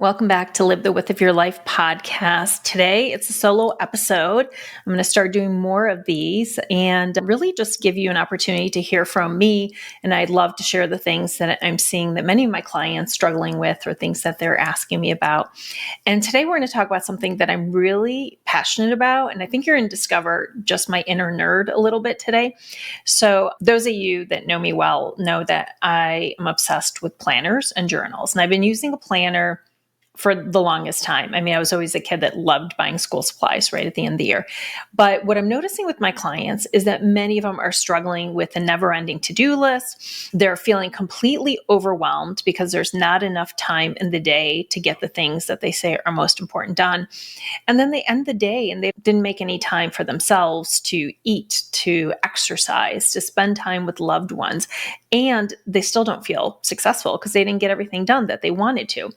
Welcome back to Live the Width of Your Life podcast. Today, it's a solo episode. I'm going to start doing more of these and really just give you an opportunity to hear from me. And I'd love to share the things that I'm seeing that many of my clients struggling with or things that they're asking me about. And today, we're going to talk about something that I'm really passionate about. And I think you're going to discover just my inner nerd a little bit today. So those of you that know me well know that I am obsessed with planners and journals. And I've been using a planner for the longest time. I mean, I was always a kid that loved buying school supplies right at the end of the year. But what I'm noticing with my clients is that many of them are struggling with a never-ending to-do list. They're feeling completely overwhelmed because there's not enough time in the day to get the things that they say are most important done. And then they end the day and they didn't make any time for themselves to eat, to exercise, to spend time with loved ones. And they still don't feel successful because they didn't get everything done that they wanted to.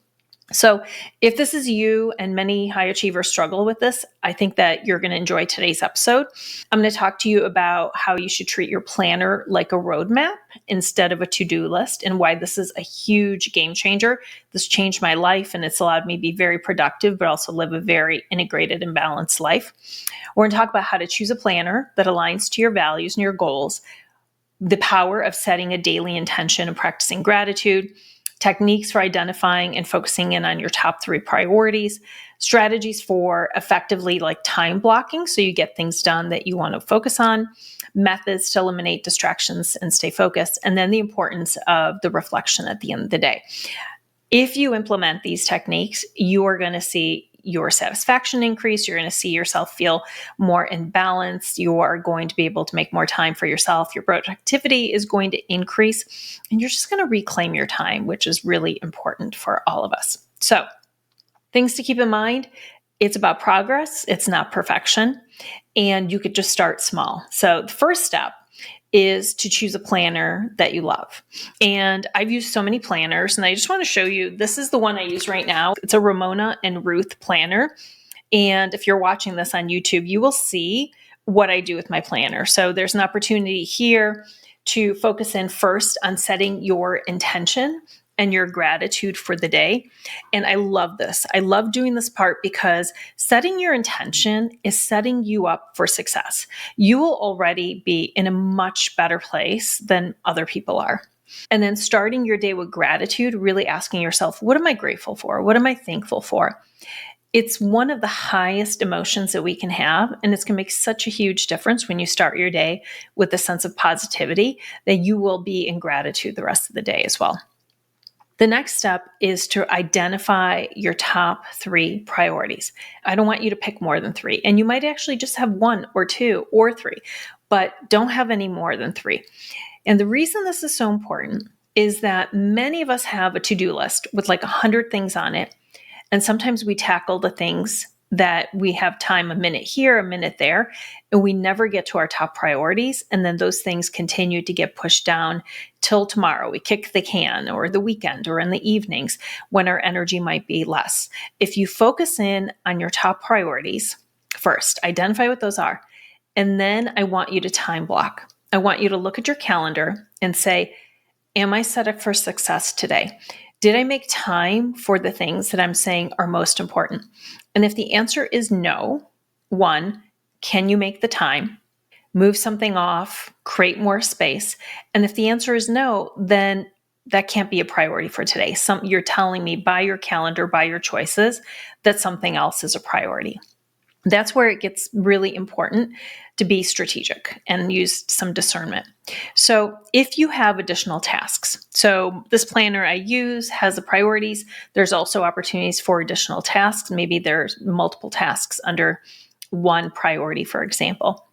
So if this is you and many high achievers struggle with this, I think that you're going to enjoy today's episode. I'm going to talk to you about how you should treat your planner like a roadmap instead of a to-do list and why this is a huge game changer. This changed my life and it's allowed me to be very productive, but also live a very integrated and balanced life. We're going to talk about how to choose a planner that aligns to your values and your goals, the power of setting a daily intention and practicing gratitude, techniques for identifying and focusing in on your top 3 priorities, strategies for effectively time blocking so you get things done that you want to focus on, methods to eliminate distractions and stay focused, and then the importance of the reflection at the end of the day. If you implement these techniques, you are going to see your satisfaction increase. You're going to see yourself feel more in balance. You are going to be able to make more time for yourself. Your productivity is going to increase, and you're just going to reclaim your time, which is really important for all of us. So, things to keep in mind. It's about progress. It's not perfection. And you could just start small. So the first step is to choose a planner that you love. And I've used so many planners, and I just want to show you, this is the one I use right now. It's a Ramona and Ruth planner. And if you're watching this on YouTube, you will see what I do with my planner. So there's an opportunity here to focus in first on setting your intention and your gratitude for the day. And I love this. I love doing this part because setting your intention is setting you up for success. You will already be in a much better place than other people are. And then starting your day with gratitude, really asking yourself, what am I grateful for? What am I thankful for? It's one of the highest emotions that we can have, and it's going to make such a huge difference when you start your day with a sense of positivity that you will be in gratitude the rest of the day as well. The next step is to identify your top 3 priorities. I don't want you to pick more than 3, and you might actually just have 1 or 2 or 3, but don't have any more than 3. And the reason this is so important is that many of us have a to-do list with 100 things on it, and sometimes we tackle the things that we have time, a minute here, a minute there, and we never get to our top priorities. And then those things continue to get pushed down till tomorrow. We kick the can or the weekend or in the evenings when our energy might be less. If you focus in on your top priorities first, identify what those are. And then I want you to time block. I want you to look at your calendar and say, am I set up for success today? Did I make time for the things that I'm saying are most important? And if the answer is no, 1, can you make the time? Move something off, create more space. And if the answer is no, then that can't be a priority for today. You're telling me by your calendar, by your choices, that something else is a priority. That's where it gets really important to be strategic and use some discernment. So if you have additional tasks, so this planner I use has the priorities, there's also opportunities for additional tasks. Maybe there's multiple tasks under one priority, for example.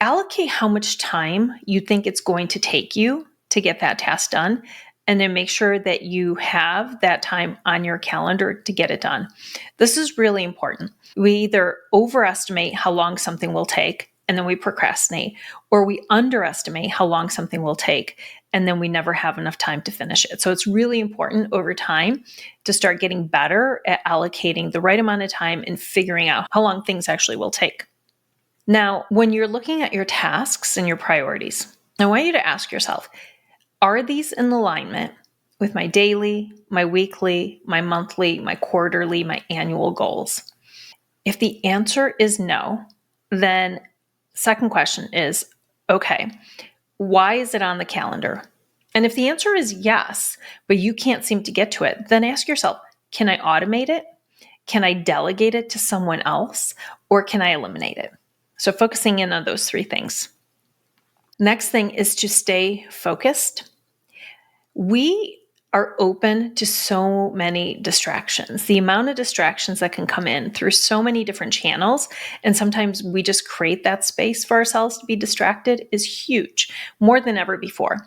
Allocate how much time you think it's going to take you to get that task done, and then make sure that you have that time on your calendar to get it done. This is really important. We either overestimate how long something will take, and then we procrastinate, or we underestimate how long something will take, and then we never have enough time to finish it. So it's really important over time to start getting better at allocating the right amount of time and figuring out how long things actually will take. Now, when you're looking at your tasks and your priorities, I want you to ask yourself, are these in alignment with my daily, my weekly, my monthly, my quarterly, my annual goals? If the answer is no, then second question is, okay, why is it on the calendar? And if the answer is yes, but you can't seem to get to it, then ask yourself, can I automate it? Can I delegate it to someone else? Or can I eliminate it? So focusing in on those three things. Next thing is to stay focused. We are open to so many distractions. The amount of distractions that can come in through so many different channels, and sometimes we just create that space for ourselves to be distracted, is huge, more than ever before.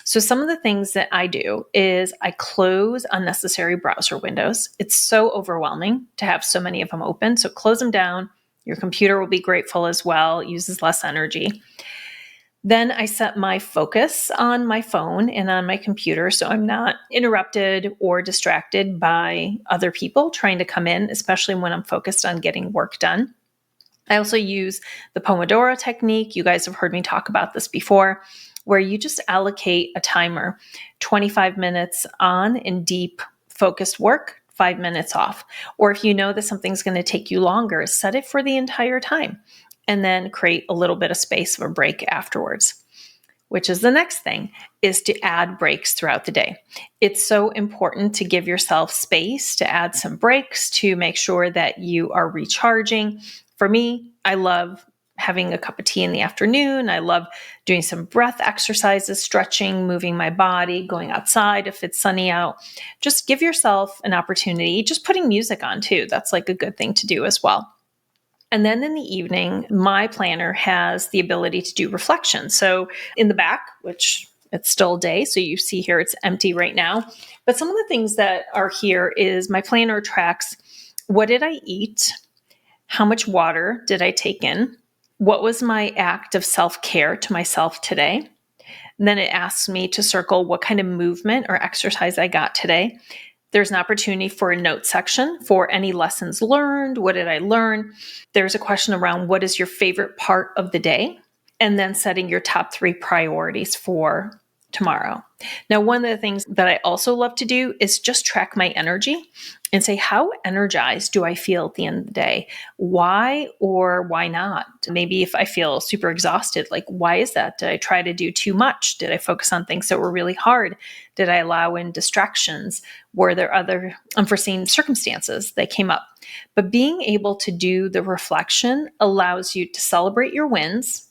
So some of the things that I do is I close unnecessary browser windows. It's so overwhelming to have so many of them open. So close them down. Your computer will be grateful as well. It uses less energy. Then I set my focus on my phone and on my computer so I'm not interrupted or distracted by other people trying to come in, especially when I'm focused on getting work done. I also use the Pomodoro technique. You guys have heard me talk about this before, where you just allocate a timer, 25 minutes on in deep focused work, 5 minutes off. Or if you know that something's going to take you longer, set it for the entire time and then create a little bit of space of a break afterwards. Which is the next thing, is to add breaks throughout the day. It's so important to give yourself space to add some breaks to make sure that you are recharging. For me, I love having a cup of tea in the afternoon. I love doing some breath exercises, stretching, moving my body, going outside if it's sunny out. Just give yourself an opportunity, just putting music on too. That's like a good thing to do as well. And then in the evening, my planner has the ability to do reflection. So in the back, which it's still day, so you see here it's empty right now. But some of the things that are here is my planner tracks what did I eat? How much water did I take in? What was my act of self-care to myself today? And then it asks me to circle what kind of movement or exercise I got today. There's an opportunity for a note section for any lessons learned. What did I learn? There's a question around what is your favorite part of the day? And then setting your top 3 priorities for tomorrow. Now, one of the things that I also love to do is just track my energy and say, how energized do I feel at the end of the day? Why or why not? Maybe if I feel super exhausted, like, why is that? Did I try to do too much? Did I focus on things that were really hard? Did I allow in distractions? Were there other unforeseen circumstances that came up? But being able to do the reflection allows you to celebrate your wins,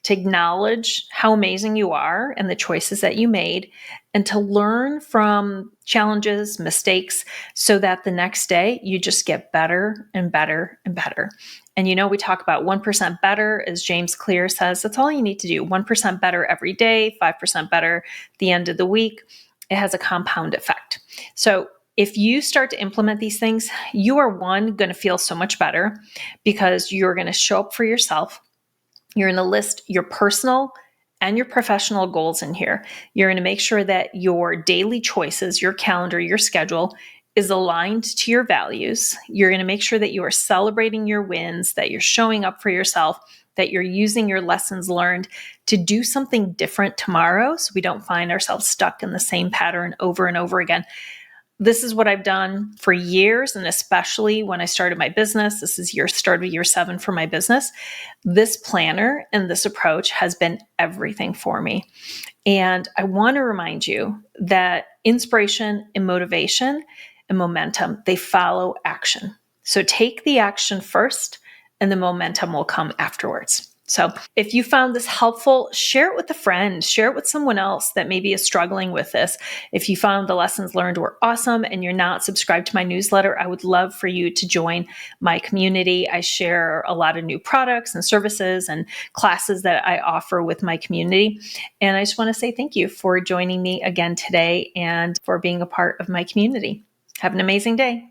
to acknowledge how amazing you are and the choices that you made, and to learn from challenges, mistakes, so that the next day you just get better and better and better. And we talk about 1% better, as James Clear says, that's all you need to do. 1% better every day, 5% better at the end of the week. It has a compound effect. So if you start to implement these things, you are going to feel so much better because you're going to show up for yourself. You're going to list your personal and your professional goals in here. You're going to make sure that your daily choices, your calendar, your schedule is aligned to your values. You're going to make sure that you are celebrating your wins, that you're showing up for yourself, that you're using your lessons learned to do something different tomorrow so we don't find ourselves stuck in the same pattern over and over again. This is what I've done for years, and especially when I started my business. This is start of year 7 for my business. This planner and this approach has been everything for me. And I want to remind you that inspiration and motivation and momentum, they follow action. So take the action first, and the momentum will come afterwards. So if you found this helpful, share it with a friend, share it with someone else that maybe is struggling with this. If you found the lessons learned were awesome and you're not subscribed to my newsletter, I would love for you to join my community. I share a lot of new products and services and classes that I offer with my community. And I just want to say thank you for joining me again today and for being a part of my community. Have an amazing day.